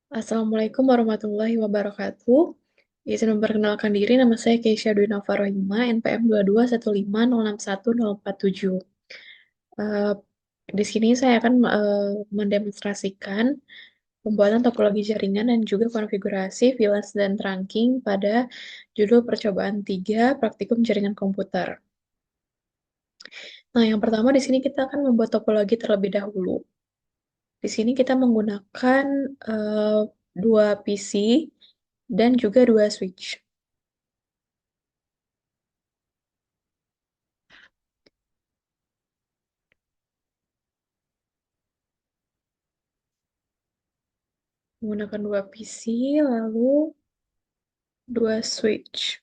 Assalamualaikum warahmatullahi wabarakatuh. Izin memperkenalkan diri, nama saya Keisha Dwi Nafarohima, NPM 2215061047. Eh, di sini saya akan mendemonstrasikan pembuatan topologi jaringan dan juga konfigurasi VLAN dan trunking pada judul percobaan 3 praktikum jaringan komputer. Nah, yang pertama di sini kita akan membuat topologi terlebih dahulu. Di sini kita menggunakan eh, dua PC dan juga dua switch. Menggunakan dua PC, lalu dua switch.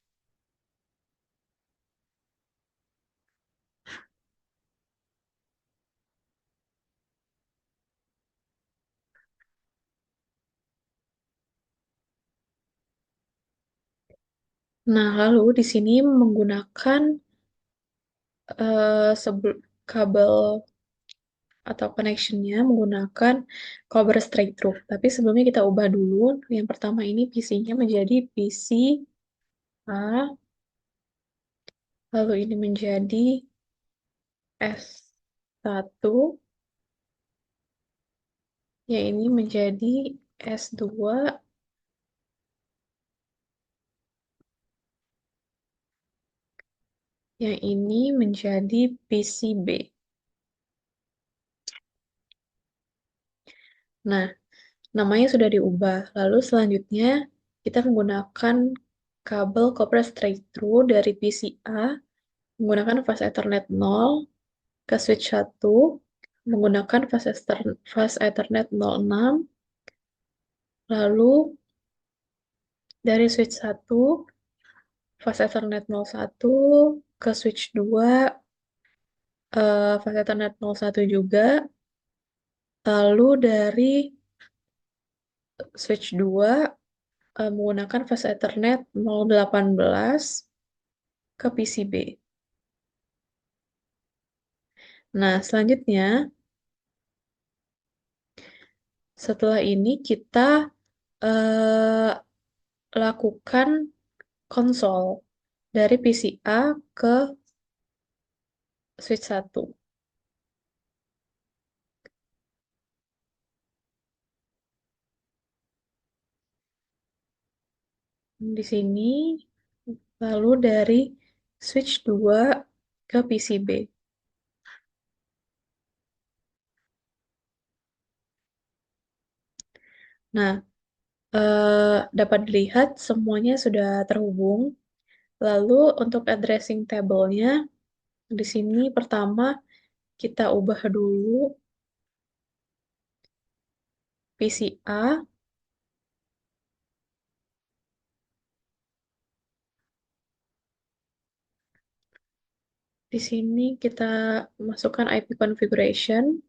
Nah, lalu di sini menggunakan kabel atau connectionnya menggunakan copper straight through. Tapi sebelumnya kita ubah dulu. Yang pertama ini PC-nya menjadi PC A, lalu ini menjadi S1, yang ini menjadi S2, yang ini menjadi PCB. Nah, namanya sudah diubah. Lalu selanjutnya kita menggunakan kabel copper straight through dari PCA menggunakan fase Ethernet 0 ke switch 1 menggunakan fase Ethernet 06, lalu dari switch 1 fase Ethernet 01 ke switch 2 fase Ethernet 01 juga, lalu dari switch 2 menggunakan fase Ethernet 018 ke PCB. Nah, selanjutnya setelah ini kita eh, lakukan konsol dari PCA ke switch 1. Di sini lalu dari switch 2 ke PCB. Nah, dapat dilihat semuanya sudah terhubung. Lalu untuk addressing table-nya di sini pertama kita ubah dulu PCA. Di sini kita masukkan IP configuration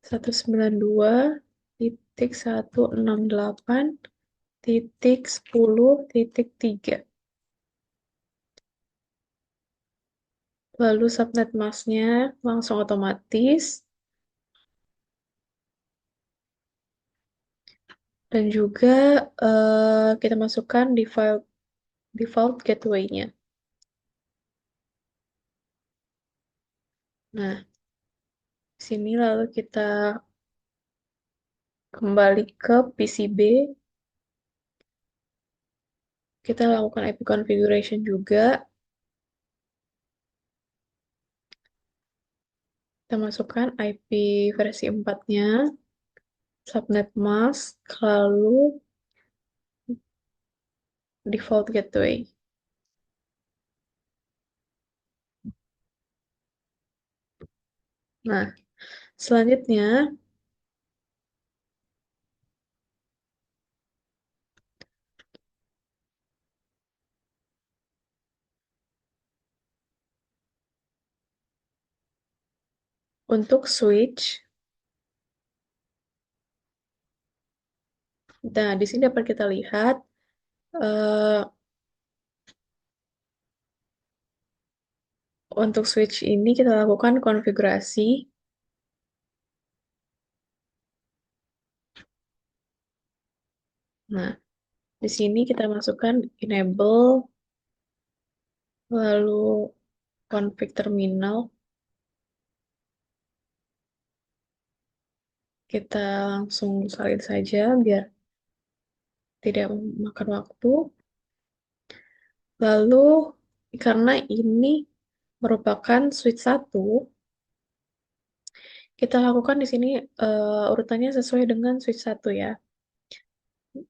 192.168.10.3. Lalu subnet masknya langsung otomatis. Dan juga kita masukkan default gateway-nya. Nah, sini lalu kita kembali ke PCB. Kita lakukan IP configuration juga. Kita masukkan IP versi 4-nya, subnet mask, lalu default gateway. Nah, selanjutnya untuk switch. Nah, di sini dapat kita lihat eh, untuk switch ini kita lakukan konfigurasi Nah, di sini kita masukkan enable, lalu config terminal. Kita langsung salin saja biar tidak memakan waktu. Lalu, karena ini merupakan switch satu, kita lakukan di sini urutannya sesuai dengan switch satu ya.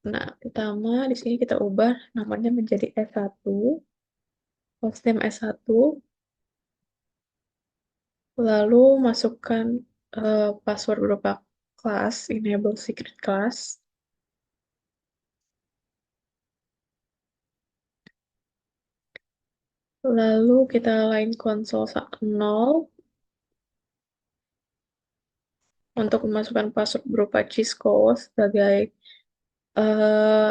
Nah, pertama di sini kita ubah namanya menjadi S1, hostname S1, lalu masukkan password berupa class, enable secret class, lalu kita line console 0 untuk memasukkan password berupa cheat sebagai eh,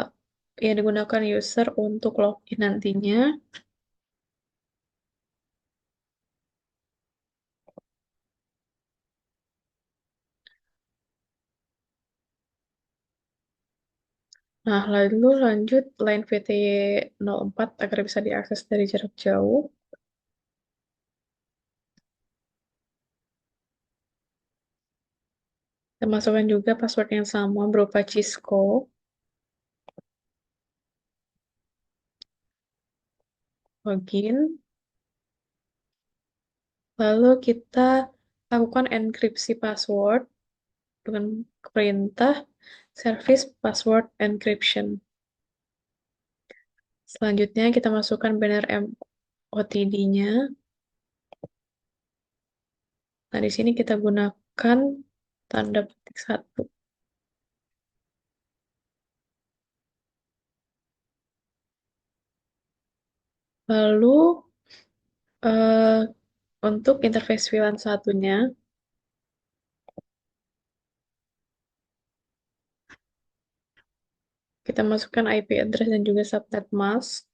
yang digunakan user untuk login nantinya. Nah, lalu lanjut line VT04 agar bisa diakses dari jarak jauh. Kita masukkan juga password yang sama berupa Cisco, login. Lalu kita lakukan enkripsi password dengan perintah service password encryption. Selanjutnya kita masukkan BNRM OTD-nya. Nah, di sini kita gunakan tanda petik satu. Lalu eh, untuk interface VLAN satunya, kita masukkan IP address dan juga subnet mask.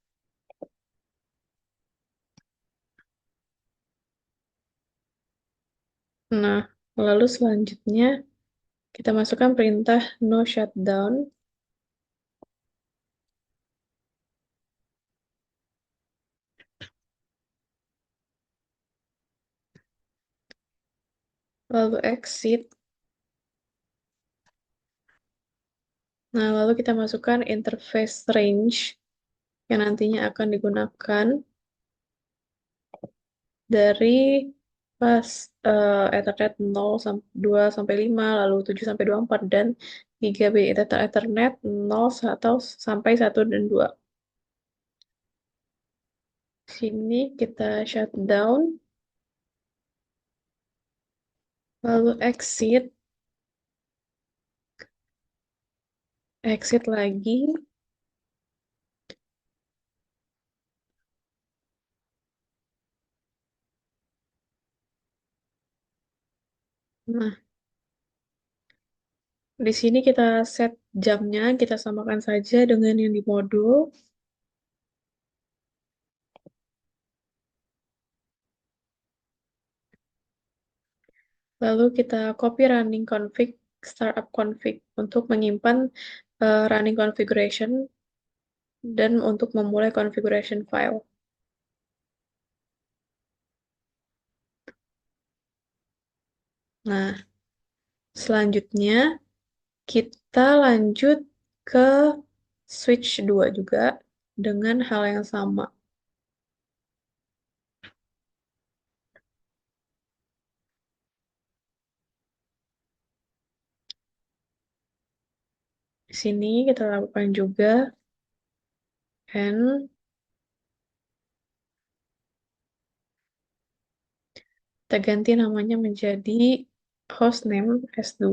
Nah, lalu selanjutnya kita masukkan perintah no shutdown. Lalu exit. Nah, lalu kita masukkan interface range yang nantinya akan digunakan dari pas Ethernet 0 sampai 2 sampai 5, lalu 7 sampai 24 dan 3B Ethernet 0 atau sampai 1 dan 2. Sini kita shutdown, lalu exit lagi. Nah, di sini kita set jamnya, kita samakan saja dengan yang di modul. Lalu kita copy running config, startup config untuk menyimpan running configuration dan untuk memulai configuration file. Nah, selanjutnya kita lanjut ke switch 2 juga dengan hal yang sama. Di sini kita lakukan juga and kita ganti namanya menjadi hostname S2.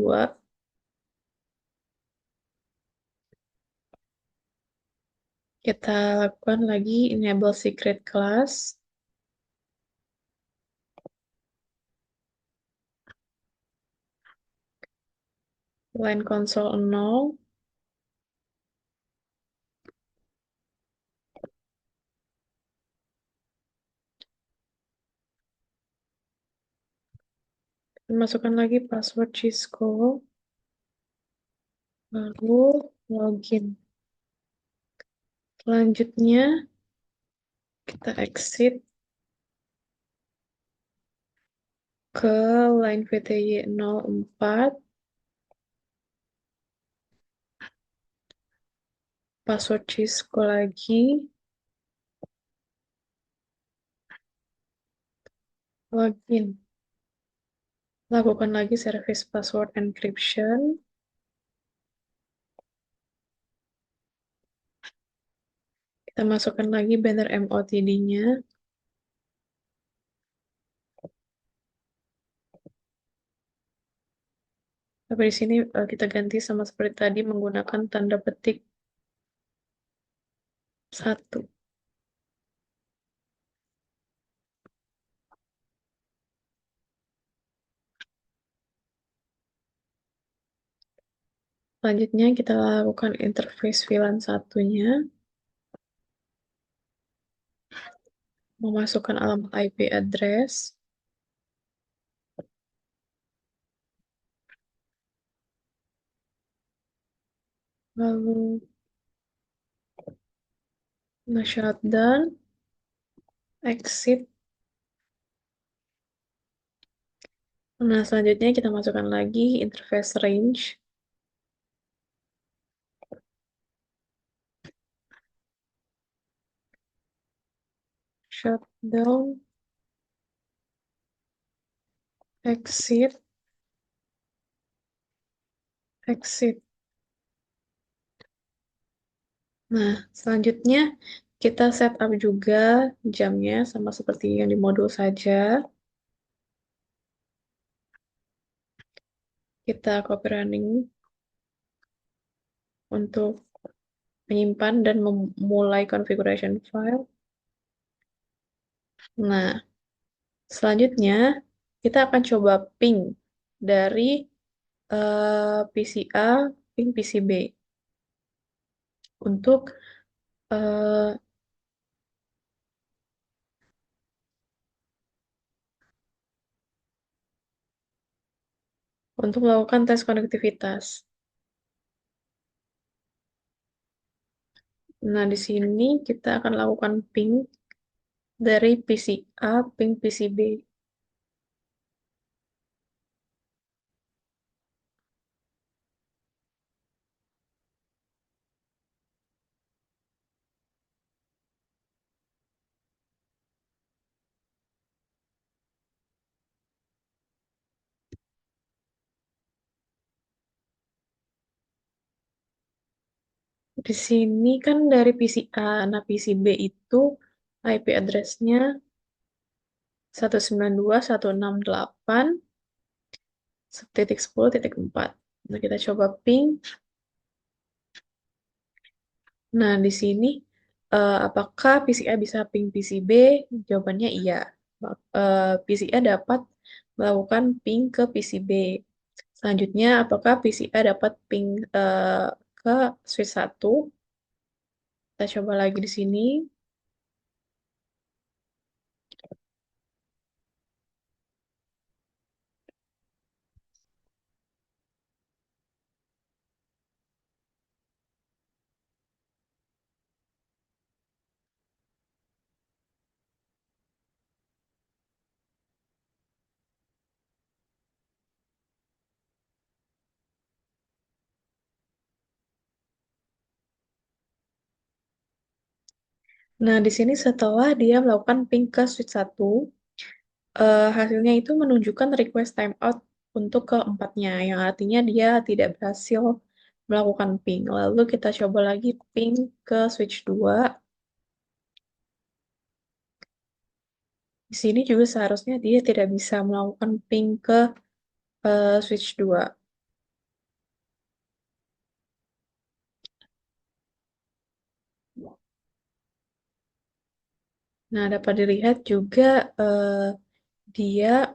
Kita lakukan lagi enable secret class, line console 0, masukkan lagi password Cisco, lalu login. Selanjutnya kita exit ke line VTY 04, password Cisco lagi, login. Lakukan lagi service password encryption. Kita masukkan lagi banner MOTD-nya. Tapi di sini kita ganti sama seperti tadi menggunakan tanda petik 1. Selanjutnya kita lakukan interface VLAN satunya, memasukkan alamat IP address, lalu shutdown, exit. Nah, selanjutnya kita masukkan lagi interface range, shutdown, exit, exit. Nah, selanjutnya kita setup juga jamnya sama seperti yang di modul saja. Kita copy running untuk menyimpan dan memulai configuration file. Nah, selanjutnya kita akan coba ping dari PC A, ping PC B untuk eh, untuk melakukan tes konektivitas. Nah, di sini kita akan lakukan ping dari PC A, ping PC B. Di sini kan dari PC A, nah PC B itu IP address-nya 192.168.10.4. Nah, kita coba ping. Nah, di sini apakah PCA bisa ping PCB? Jawabannya iya. PCA dapat melakukan ping ke PCB. Selanjutnya, apakah PCA dapat ping ke switch 1? Kita coba lagi di sini. Nah, di sini setelah dia melakukan ping ke switch 1, hasilnya itu menunjukkan request timeout untuk keempatnya, yang artinya dia tidak berhasil melakukan ping. Lalu kita coba lagi ping ke switch 2. Di sini juga seharusnya dia tidak bisa melakukan ping ke switch 2. Nah, dapat dilihat juga dia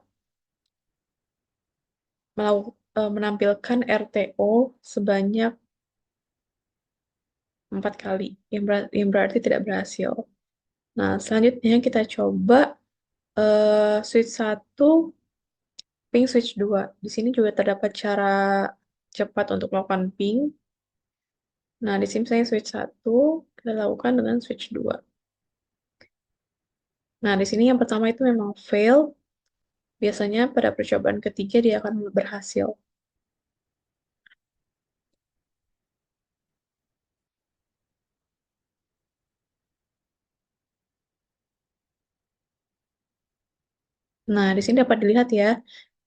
menampilkan RTO sebanyak 4 kali, yang berarti tidak berhasil. Nah, selanjutnya kita coba switch 1, ping switch 2. Di sini juga terdapat cara cepat untuk melakukan ping. Nah, di sini saya switch satu, kita lakukan dengan switch 2. Nah, di sini yang pertama itu memang fail. Biasanya pada percobaan ketiga dia akan berhasil. Nah, di sini dapat dilihat ya,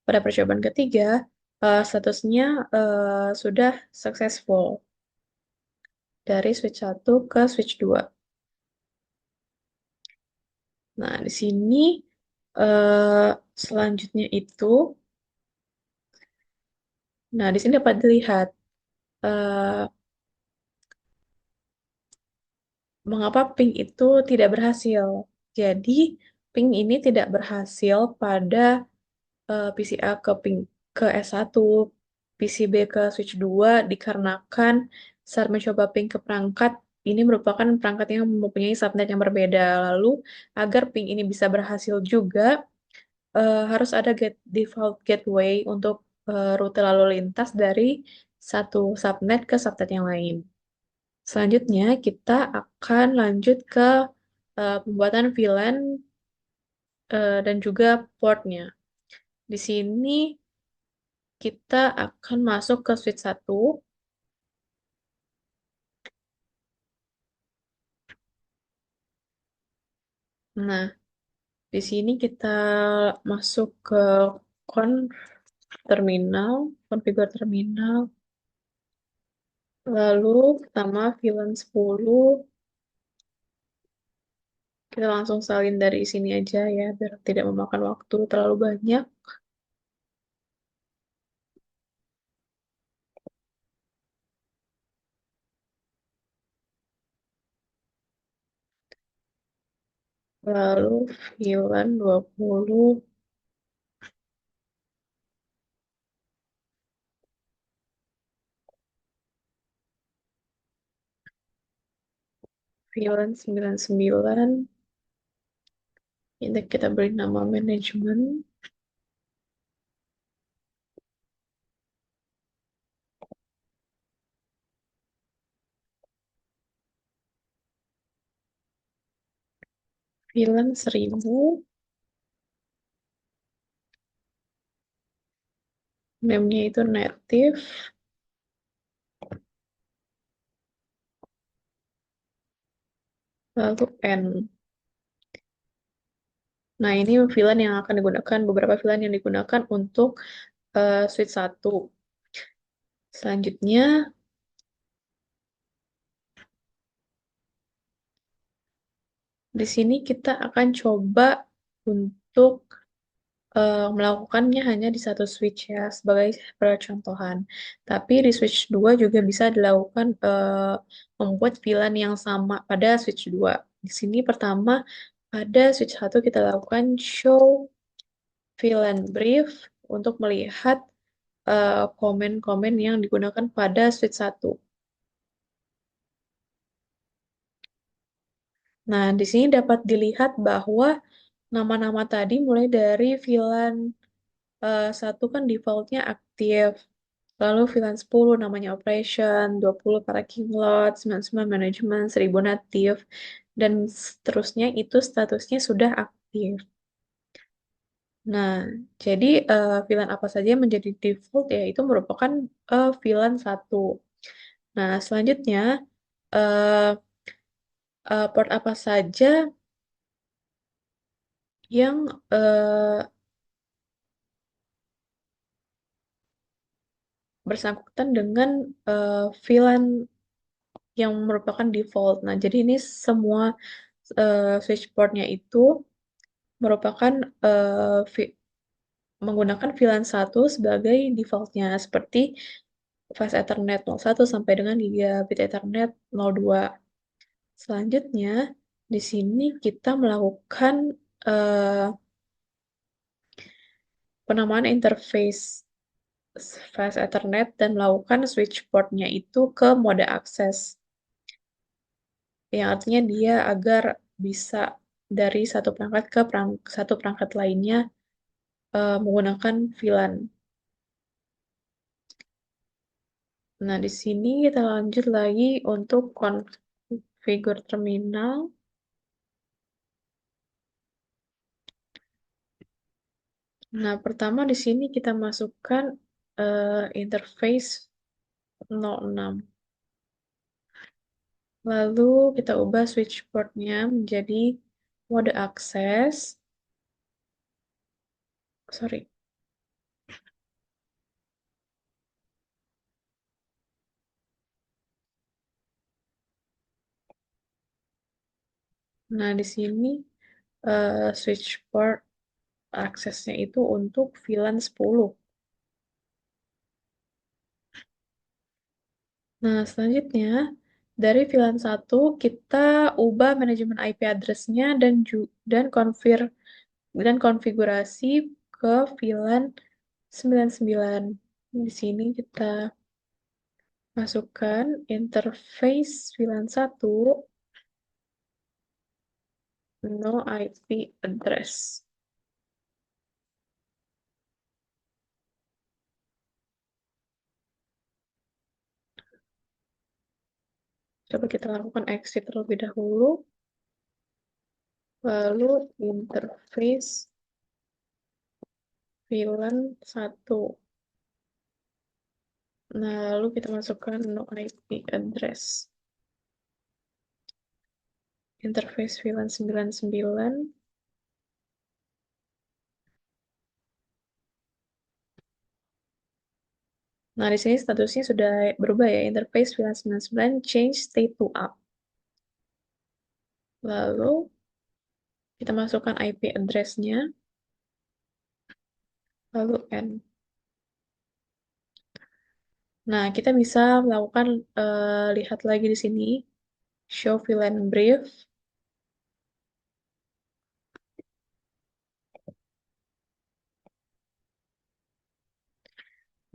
pada percobaan ketiga, statusnya sudah successful dari switch satu ke switch 2. Nah, di sini eh, selanjutnya itu, nah di sini dapat dilihat eh, mengapa ping itu tidak berhasil. Jadi, ping ini tidak berhasil pada PCA ke ping ke S1, PCB ke switch 2 dikarenakan saat mencoba ping ke perangkat ini merupakan perangkat yang mempunyai subnet yang berbeda. Lalu, agar ping ini bisa berhasil juga, harus ada default gateway untuk rute lalu lintas dari satu subnet ke subnet yang lain. Selanjutnya, kita akan lanjut ke pembuatan VLAN dan juga portnya. Di sini kita akan masuk ke switch satu. Nah, di sini kita masuk ke con terminal, configure terminal. Lalu pertama VLAN 10, kita langsung salin dari sini aja ya, biar tidak memakan waktu terlalu banyak. Lalu VLAN 20, VLAN 99. Ini kita beri nama manajemen. VLAN 1000. Name-nya itu native. Lalu N. Nah, ini VLAN yang akan digunakan, beberapa VLAN yang digunakan untuk switch satu. Selanjutnya, di sini kita akan coba untuk melakukannya hanya di satu switch ya, sebagai percontohan. Tapi di switch 2 juga bisa dilakukan membuat VLAN yang sama pada switch 2. Di sini pertama, pada switch satu kita lakukan show VLAN brief untuk melihat komen-komen yang digunakan pada switch satu. Nah, di sini dapat dilihat bahwa nama-nama tadi mulai dari VLAN satu kan defaultnya aktif. Lalu VLAN 10 namanya operation, 20 parking lot, 99 manajemen, 1000 natif, dan seterusnya itu statusnya sudah aktif. Nah, jadi VLAN apa saja yang menjadi default ya itu merupakan VLAN satu. Nah, selanjutnya eh, port apa saja yang bersangkutan dengan VLAN yang merupakan default. Nah, jadi ini semua switch portnya itu merupakan menggunakan VLAN satu sebagai defaultnya seperti fast Ethernet 01 sampai dengan Gigabit Ethernet 02. Selanjutnya, di sini kita melakukan eh, penamaan interface fast Ethernet dan melakukan switch portnya itu ke mode akses. Yang artinya dia agar bisa dari satu perangkat ke satu perangkat lainnya menggunakan VLAN. Nah, di sini kita lanjut lagi untuk configure terminal. Nah, pertama di sini kita masukkan interface 06. Lalu kita ubah switch portnya menjadi mode akses. Sorry. Nah, di sini switch port aksesnya itu untuk VLAN 10. Nah, selanjutnya dari VLAN 1 kita ubah manajemen IP address-nya dan konfigurasi ke VLAN 99. Di sini kita masukkan interface VLAN 1 no IP address. Coba kita lakukan exit terlebih dahulu. Lalu interface VLAN 1. Nah, lalu kita masukkan no IP address. Interface VLAN 99. Nah, di sini statusnya sudah berubah ya. Interface VLAN 99 change state to up. Lalu kita masukkan IP address-nya. Lalu N. Nah, kita bisa melakukan lihat lagi di sini. Show VLAN brief.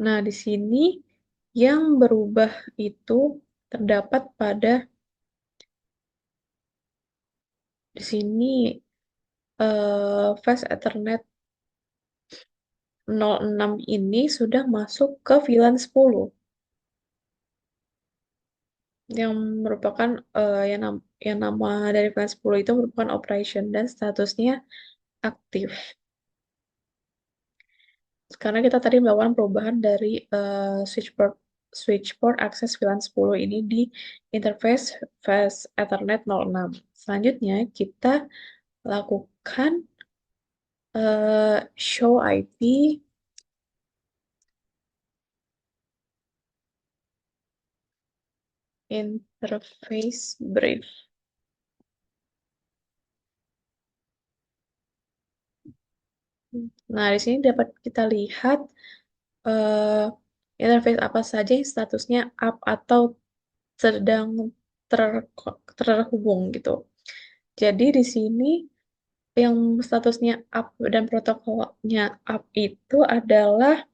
Nah, di sini yang berubah itu terdapat pada di sini Fast Ethernet 06 ini sudah masuk ke VLAN 10 yang merupakan yang nama dari VLAN 10 itu merupakan operation dan statusnya aktif. Karena kita tadi melakukan perubahan dari switch port akses VLAN 10 ini di interface Fast Ethernet 06. Selanjutnya kita lakukan show IP interface brief. Nah, di sini dapat kita lihat eh, interface apa saja yang statusnya up atau sedang ter- terhubung gitu. Jadi di sini yang statusnya up dan protokolnya up itu adalah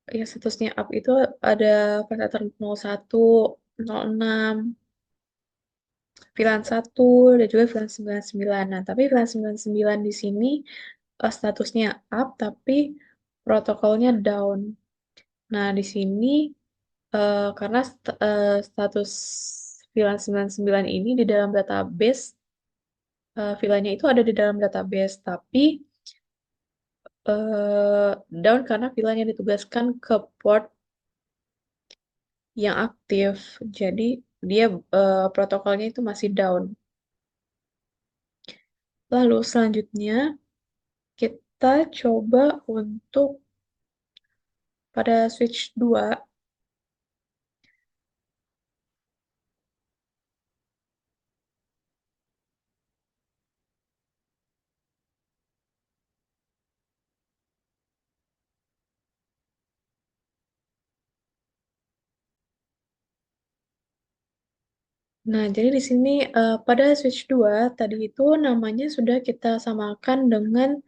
ya statusnya up itu ada parameter 01, 06, VLAN 1, dan juga VLAN 99. Nah, tapi VLAN 99 di sini statusnya up tapi protokolnya down. Nah, di sini karena status VLAN 99 ini di dalam database, VLAN-nya itu ada di dalam database, tapi down karena VLAN yang ditugaskan ke port yang aktif. Jadi dia protokolnya itu masih down. Lalu selanjutnya kita coba untuk pada switch 2. Nah, jadi di sini pada switch 2 tadi itu namanya sudah kita samakan dengan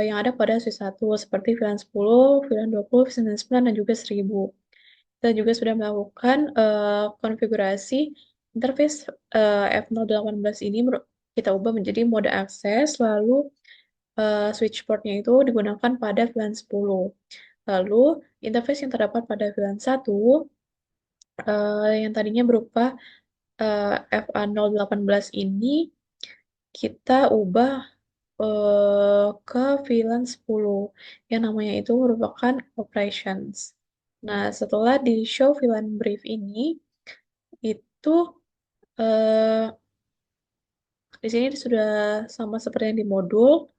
yang ada pada switch 1 seperti VLAN 10, VLAN 20, VLAN 99, dan juga 1000. Kita juga sudah melakukan konfigurasi interface F018 ini kita ubah menjadi mode akses, lalu switch portnya itu digunakan pada VLAN 10. Lalu, interface yang terdapat pada VLAN 1, yang tadinya berupa FA018 ini, kita ubah ke VLAN 10, yang namanya itu merupakan operations. Nah, setelah di show VLAN brief ini, itu eh, di sini sudah sama seperti yang di modul.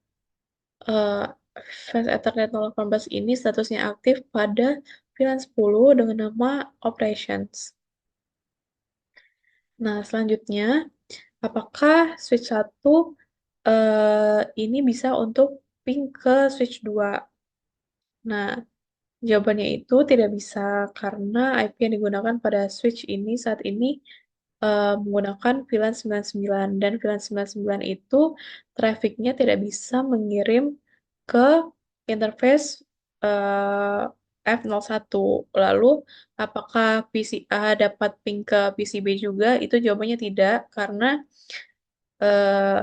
eh Fast Ethernet 018 ini statusnya aktif pada VLAN 10 dengan nama operations. Nah, selanjutnya, apakah switch 1 ini bisa untuk ping ke switch 2? Nah, jawabannya itu tidak bisa karena IP yang digunakan pada switch ini saat ini menggunakan VLAN 99 dan VLAN 99 itu trafficnya tidak bisa mengirim ke interface F01. Lalu, apakah PCA dapat ping ke PCB juga? Itu jawabannya tidak karena eh,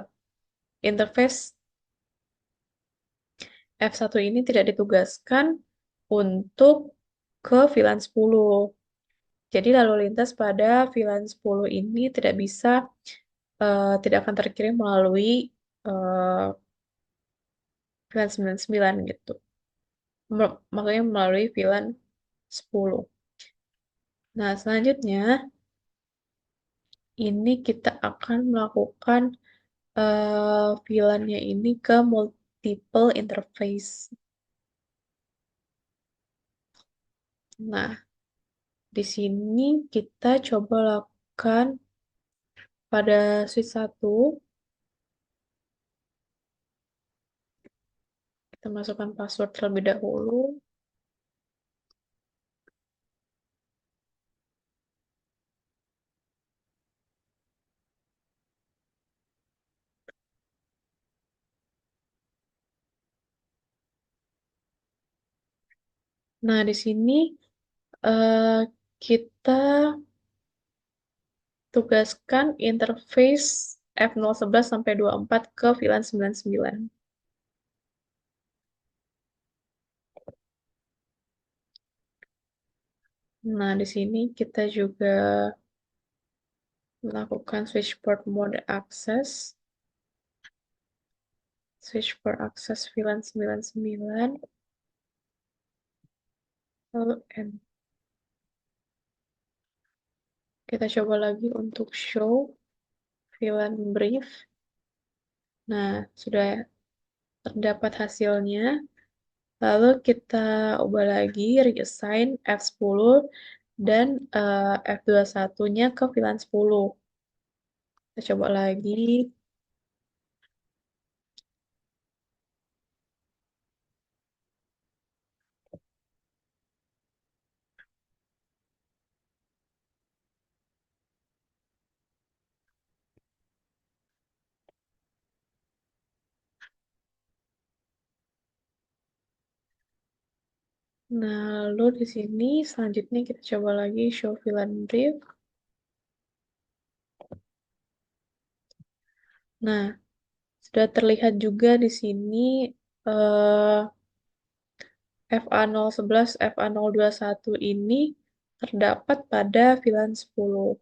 interface F1 ini tidak ditugaskan untuk ke VLAN 10. Jadi lalu lintas pada VLAN 10 ini tidak akan terkirim melalui eh, VLAN 99 gitu. Maksudnya melalui VLAN 10. Nah, selanjutnya ini kita akan melakukan VLAN-nya ini ke multiple interface. Nah, di sini kita coba lakukan pada switch 1, kita masukkan password terlebih dahulu. Nah, di sini eh, kita tugaskan interface F011 sampai 24 ke VLAN 99. Nah, di sini kita juga melakukan switch port mode access, switch port access VLAN 99, lalu N. Kita coba lagi untuk show VLAN brief. Nah, sudah terdapat hasilnya. Lalu kita ubah lagi, reassign F10 dan F21-nya ke VLAN 10. Kita coba lagi. Nah, lalu di sini selanjutnya kita coba lagi show VLAN brief. Nah, sudah terlihat juga di sini eh, FA011, FA021 ini terdapat pada VLAN 10.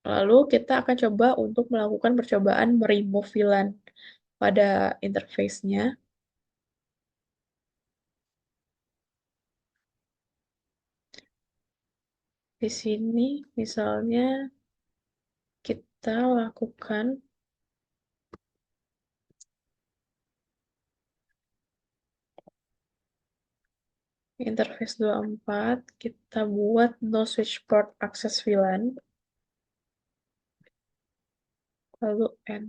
Lalu kita akan coba untuk melakukan percobaan meremove VLAN pada interface-nya. Di sini misalnya kita lakukan interface 24, kita buat no switch port access VLAN, lalu N.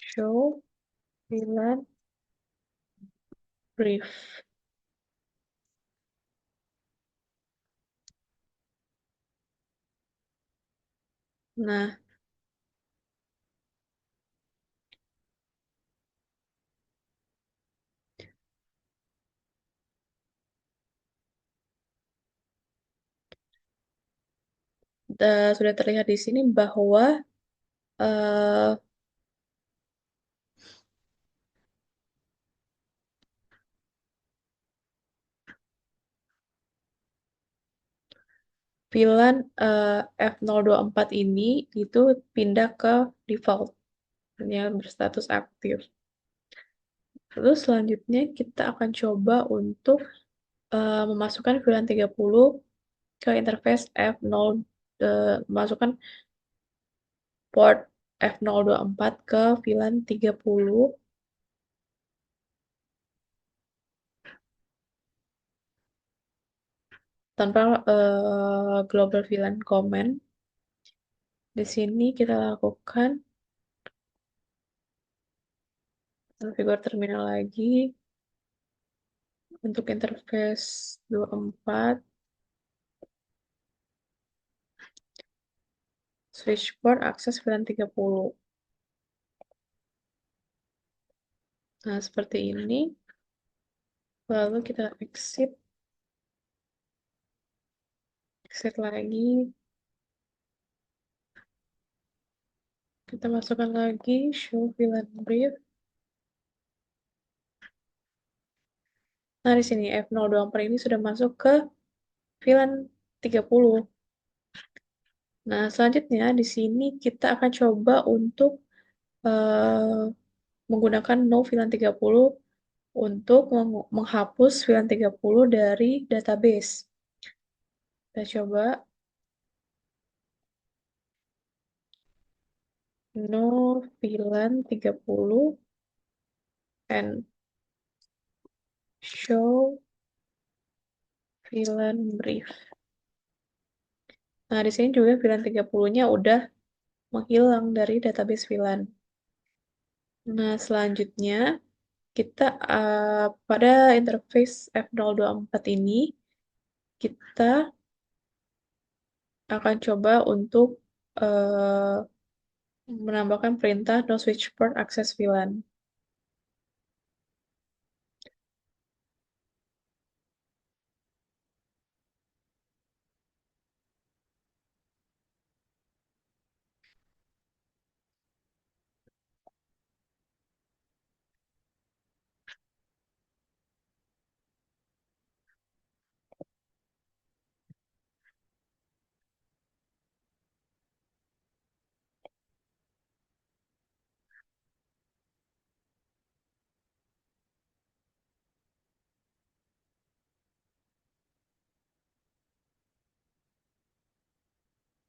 Show VLAN brief. Nah, sudah terlihat di sini bahwa eh, VLAN F024 ini itu pindah ke default yang berstatus aktif. Terus selanjutnya kita akan coba untuk memasukkan VLAN 30 ke interface F0, memasukkan port F024 ke VLAN 30 tanpa global VLAN command. Di sini kita lakukan konfigur terminal lagi untuk interface 24, switch port akses VLAN 30. Nah, seperti ini. Lalu kita exit lagi. Kita masukkan lagi show VLAN brief. Nah, di sini F024 ini sudah masuk ke VLAN 30. Nah, selanjutnya di sini kita akan coba untuk eh, menggunakan no VLAN 30 untuk menghapus VLAN 30 dari database. Kita coba no VLAN 30 and show VLAN brief. Nah, di sini juga VLAN 30-nya udah menghilang dari database VLAN. Nah, selanjutnya kita pada interface F024 ini kita akan coba untuk eh, menambahkan perintah no switch port access VLAN.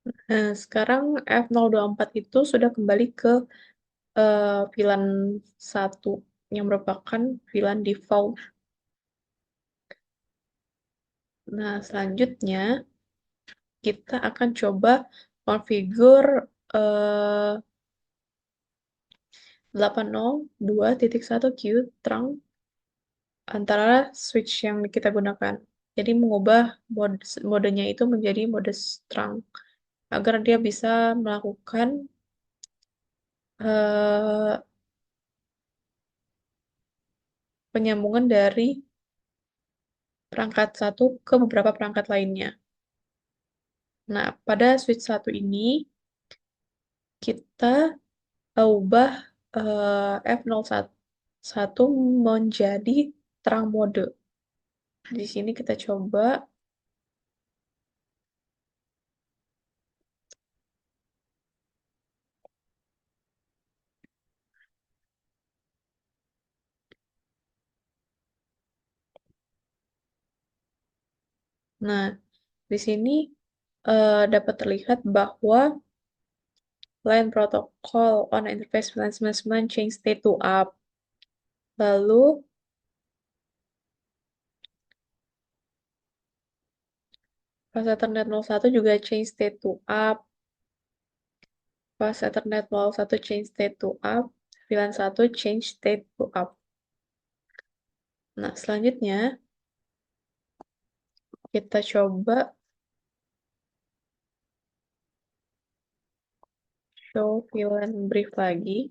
Nah, sekarang F024 itu sudah kembali ke VLAN 1 yang merupakan VLAN default. Nah, selanjutnya kita akan coba konfigur eh, 802.1 Q trunk antara switch yang kita gunakan. Jadi mengubah modenya itu menjadi mode trunk agar dia bisa melakukan eh, penyambungan dari perangkat satu ke beberapa perangkat lainnya. Nah, pada switch satu ini kita ubah F01 menjadi terang mode. Di sini kita coba. Nah, di sini dapat terlihat bahwa line protocol on interface 999 change state to up. Lalu pas Ethernet 01 juga change state to up. Pas Ethernet 01 change state to up. VLAN 1 change state to up. Nah, selanjutnya kita coba show VLAN brief lagi.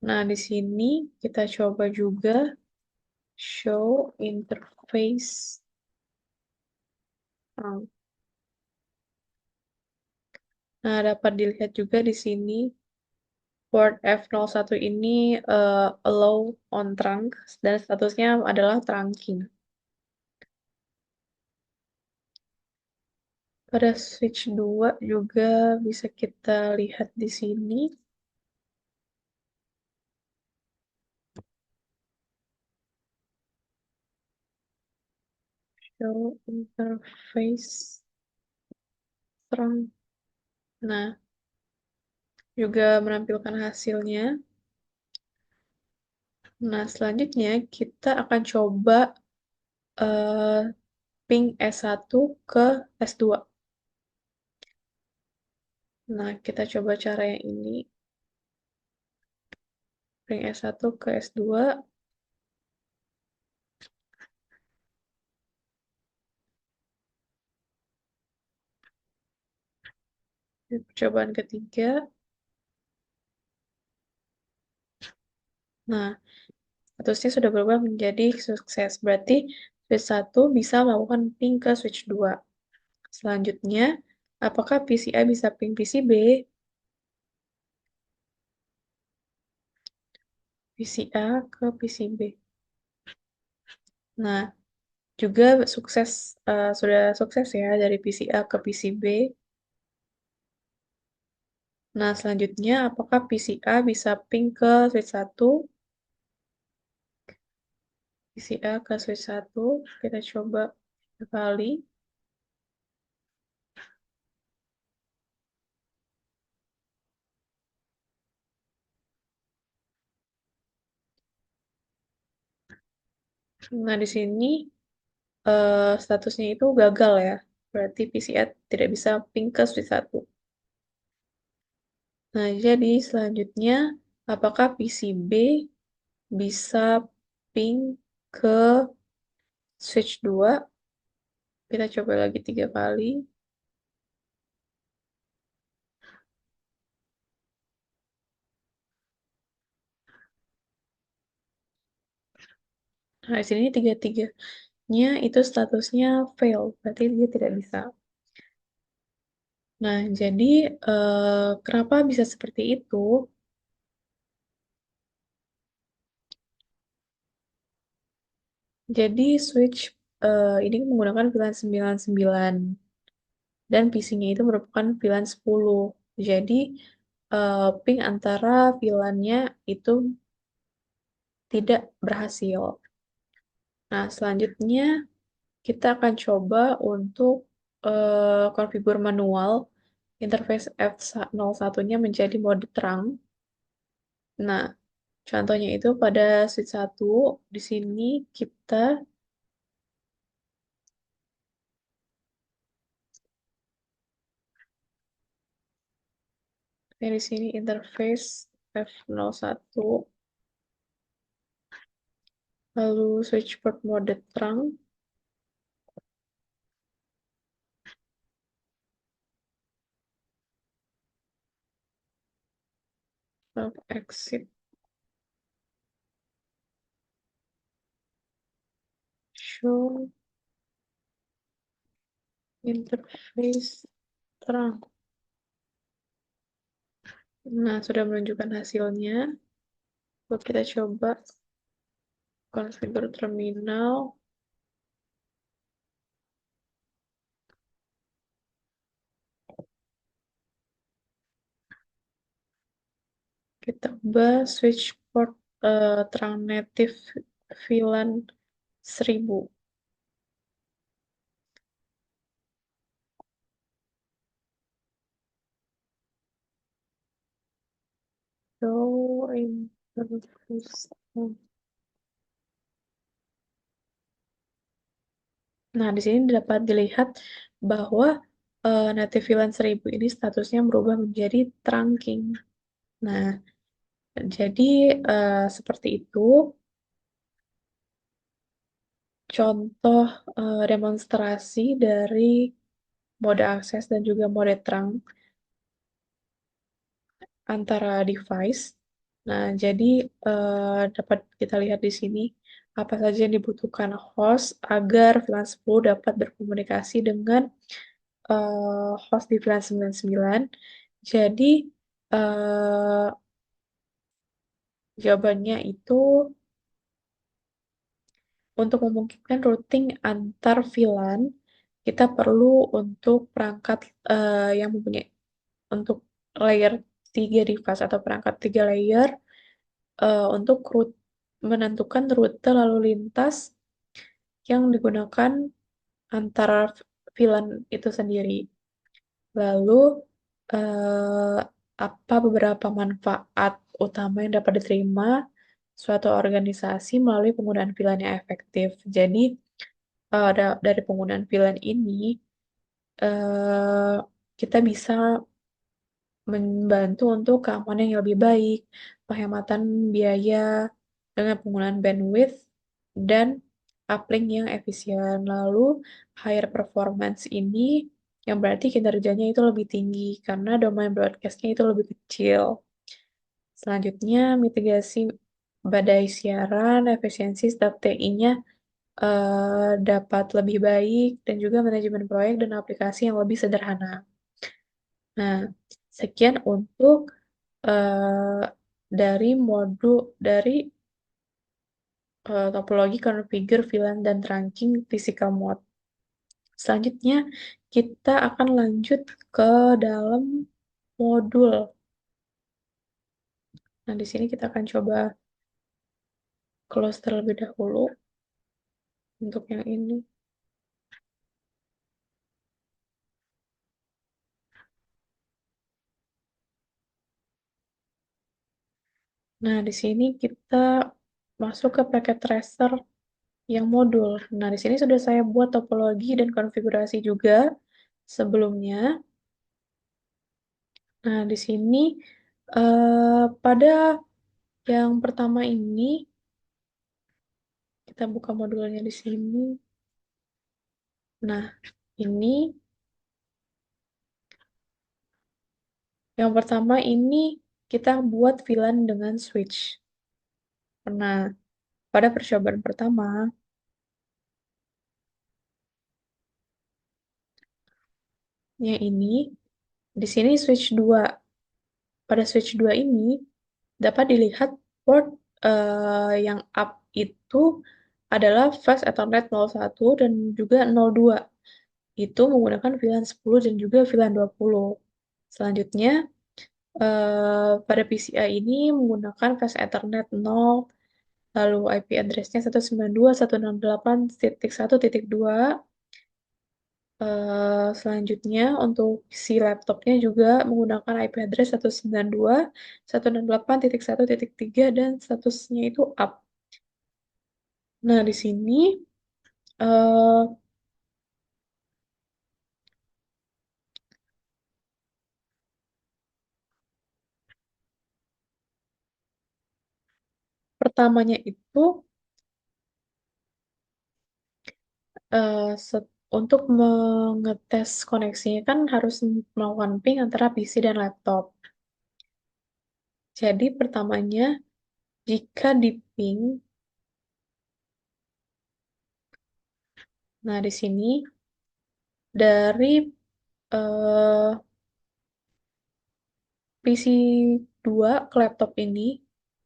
Nah, di sini kita coba juga show interface trunk. Nah, dapat dilihat juga di sini port F01 ini allow on trunk dan statusnya adalah trunking. Pada switch 2 juga bisa kita lihat di sini show interface trunk. Nah, juga menampilkan hasilnya. Nah, selanjutnya kita akan coba eh, ping S1 ke S2. Nah, kita coba cara yang ini. Ping S1 ke S2. Percobaan ketiga. Nah, statusnya sudah berubah menjadi sukses. Berarti switch 1 bisa melakukan ping ke switch 2. Selanjutnya, apakah PCI bisa ping PCB? PCA ke PCB. Nah, juga sukses sudah sukses ya dari PCA ke PCB. Nah, selanjutnya apakah PCA bisa ping ke switch 1? PCA ke switch 1, kita coba kali. Nah, di sini statusnya itu gagal ya. Berarti PCA tidak bisa ping ke switch 1. Nah, jadi selanjutnya apakah PCB bisa ping ke switch 2? Kita coba lagi 3 kali. Nah, di sini tiga-tiganya itu statusnya fail, berarti dia tidak bisa. Nah, jadi kenapa bisa seperti itu? Jadi switch ini menggunakan pilihan 99 dan PC-nya itu merupakan pilihan 10. Jadi ping antara VLAN-nya itu tidak berhasil. Nah, selanjutnya kita akan coba untuk konfigur manual interface F01-nya menjadi mode terang. Nah, contohnya itu pada switch 1 di sini kita di sini interface F01 lalu switch port mode terang lalu exit show interface terang. Nah, sudah menunjukkan hasilnya. Lalu kita coba konfigur terminal. Kita ubah switch port terang native VLAN 1000. Show interface. Nah, di sini dapat dilihat bahwa native VLAN 1000 ini statusnya berubah menjadi trunking. Nah, jadi seperti itu contoh demonstrasi dari mode akses dan juga mode trunk antara device. Nah, jadi dapat kita lihat di sini apa saja yang dibutuhkan host agar VLAN 10 dapat berkomunikasi dengan host di VLAN 99. Jadi, eh, jawabannya itu untuk memungkinkan routing antar VLAN, kita perlu untuk perangkat yang mempunyai untuk layer 3 device atau perangkat 3 layer untuk menentukan rute lalu lintas yang digunakan antara VLAN itu sendiri. Lalu, eh, apa beberapa manfaat utama yang dapat diterima suatu organisasi melalui penggunaan VLAN yang efektif? Jadi, dari penggunaan VLAN ini, eh, kita bisa membantu untuk keamanan yang lebih baik, penghematan biaya dengan penggunaan bandwidth, dan uplink yang efisien. Lalu, higher performance ini yang berarti kinerjanya itu lebih tinggi karena domain broadcast-nya itu lebih kecil. Selanjutnya, mitigasi badai siaran, efisiensi staf TI-nya dapat lebih baik, dan juga manajemen proyek dan aplikasi yang lebih sederhana. Nah, sekian untuk eh, dari modul dari topologi configure VLAN dan trunking physical mode. Selanjutnya, kita akan lanjut ke dalam modul. Nah, di sini kita akan coba close terlebih dahulu untuk yang ini. Nah, di sini kita masuk ke packet tracer yang modul. Nah, di sini sudah saya buat topologi dan konfigurasi juga sebelumnya. Nah, di sini pada yang pertama ini, kita buka modulnya di sini. Nah, ini yang pertama ini kita buat VLAN dengan switch. Nah, pada percobaan pertama, yang ini, di sini switch 2. Pada switch 2 ini, dapat dilihat port yang up itu adalah fast Ethernet 01 dan juga 02. Itu menggunakan VLAN 10 dan juga VLAN 20. Selanjutnya, pada PCI ini menggunakan fast Ethernet 0, lalu IP address-nya 192.168.1.2. Selanjutnya, untuk si laptopnya juga menggunakan IP address 192.168.1.3 dan statusnya itu up. Nah, di sini eh, pertamanya itu eh, untuk mengetes koneksinya kan harus melakukan ping antara PC dan laptop. Jadi pertamanya jika di ping, nah di sini dari eh, PC 2 ke laptop ini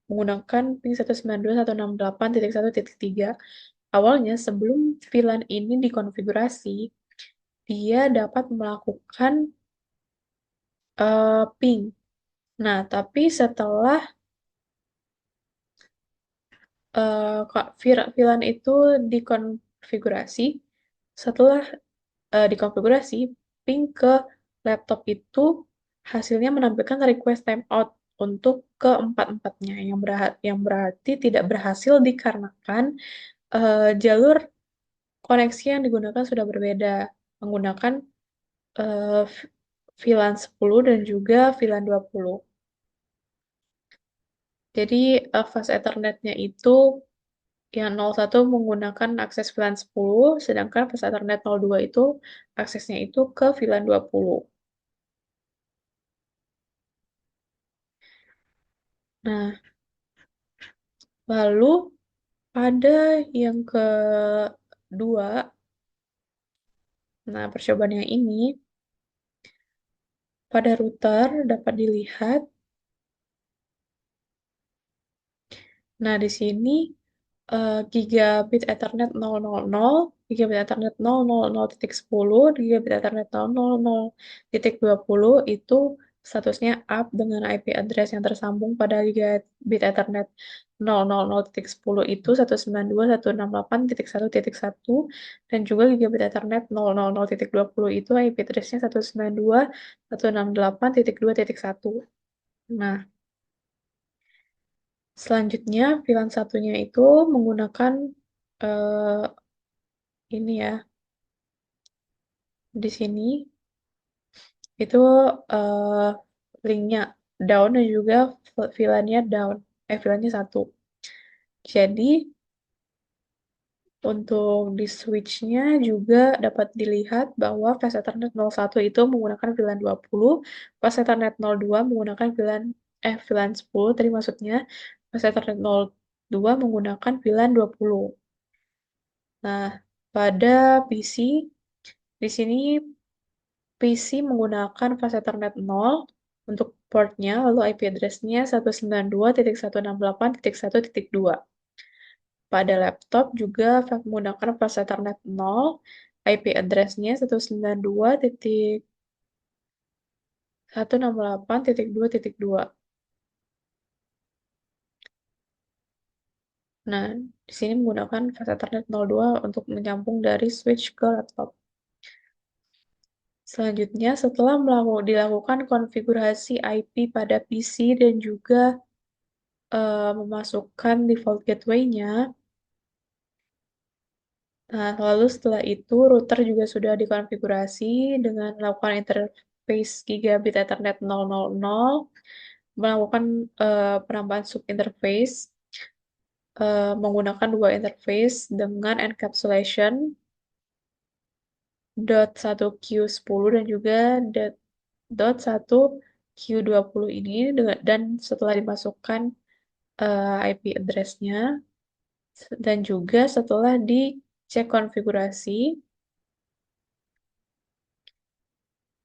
menggunakan ping 192.168.1.3. Awalnya sebelum VLAN ini dikonfigurasi, dia dapat melakukan ping. Nah, tapi setelah VLAN itu dikonfigurasi, setelah dikonfigurasi, ping ke laptop itu hasilnya menampilkan request timeout untuk keempat-empatnya, yang berarti tidak berhasil dikarenakan jalur koneksi yang digunakan sudah berbeda, menggunakan eh, VLAN 10 dan juga VLAN 20. Jadi fast Ethernet-nya itu yang 01 menggunakan akses VLAN 10, sedangkan fast Ethernet 02 itu aksesnya itu ke VLAN 20. Nah, Lalu pada yang kedua, nah percobaan yang ini pada router dapat dilihat. Nah, di sini gigabit Ethernet 000, gigabit Ethernet 000.10, gigabit Ethernet 000.20 itu statusnya up dengan IP address yang tersambung pada gigabit Ethernet 000.10 itu 192.168.1.1 dan juga gigabit Ethernet 000.20 itu IP addressnya 192.168.2.1. Nah, selanjutnya, VLAN satunya itu menggunakan eh, ini ya, di sini itu eh, linknya down dan juga VLAN-nya down, VLAN-nya satu. Jadi untuk di switch-nya juga dapat dilihat bahwa fast Ethernet 01 itu menggunakan VLAN 20, fast Ethernet 02 menggunakan VLAN 10 tadi maksudnya, fast Ethernet 02 menggunakan VLAN 20. Nah, pada PC, di sini PC menggunakan fast Ethernet 0 untuk portnya, lalu IP address-nya 192.168.1.2. Pada laptop juga menggunakan fast Ethernet 0, IP address-nya 192.168.2.2. Nah, di sini menggunakan fast Ethernet 02 untuk menyambung dari switch ke laptop. Selanjutnya, setelah dilakukan konfigurasi IP pada PC dan juga memasukkan default gateway-nya, nah, lalu setelah itu router juga sudah dikonfigurasi dengan melakukan interface gigabit Ethernet 000, melakukan penambahan subinterface menggunakan dua interface dengan encapsulation .1Q10 dan juga .1Q20 ini dan setelah dimasukkan IP address-nya dan juga setelah dicek konfigurasi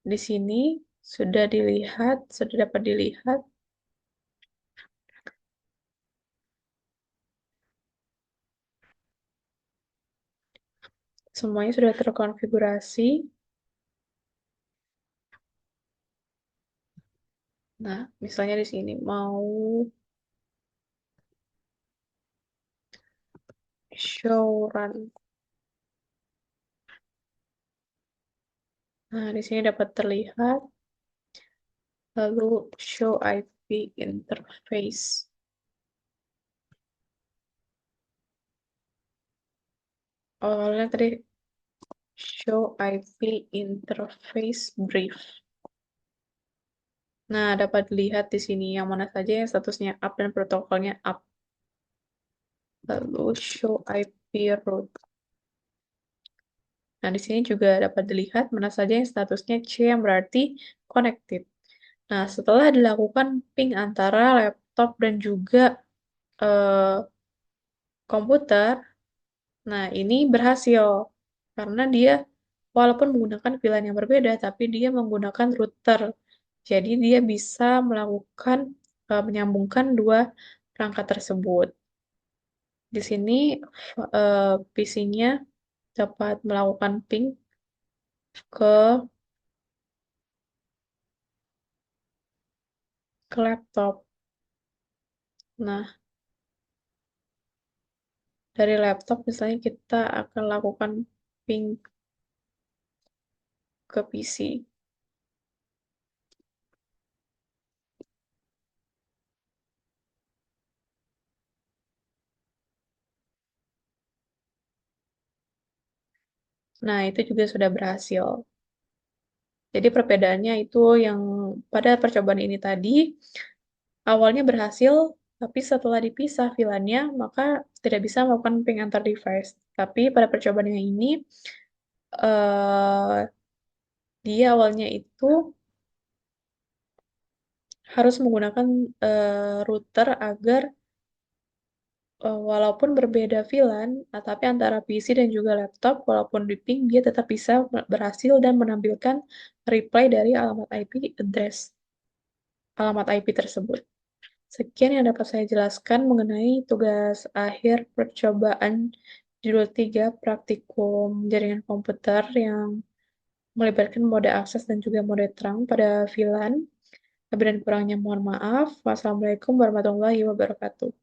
di sini sudah dapat dilihat semuanya sudah terkonfigurasi. Nah, misalnya di sini mau show run. Nah, di sini dapat terlihat lalu show IP interface. Awalnya tadi show IP interface brief. Nah, dapat dilihat di sini yang mana saja yang statusnya up dan protokolnya up. Lalu show IP route. Nah, di sini juga dapat dilihat mana saja yang statusnya C yang berarti connected. Nah, setelah dilakukan ping antara laptop dan juga eh, komputer, nah ini berhasil karena dia walaupun menggunakan VLAN yang berbeda, tapi dia menggunakan router. Jadi dia bisa melakukan menyambungkan dua perangkat tersebut. Di sini PC-nya dapat melakukan ping ke laptop. Nah, dari laptop misalnya kita akan lakukan ping ke PC. Nah, itu juga sudah berhasil. Jadi perbedaannya itu yang pada percobaan ini tadi, awalnya berhasil, tapi setelah dipisah VLAN-nya, maka tidak bisa melakukan ping antar device. Tapi pada percobaan yang ini, eh, dia awalnya itu harus menggunakan router agar Walaupun berbeda VLAN, tapi antara PC dan juga laptop, walaupun di ping, dia tetap bisa berhasil dan menampilkan reply dari alamat IP tersebut. Sekian yang dapat saya jelaskan mengenai tugas akhir percobaan judul 3 praktikum jaringan komputer yang melibatkan mode akses dan juga mode terang pada VLAN. Lebih dan kurangnya mohon maaf. Wassalamualaikum warahmatullahi wabarakatuh.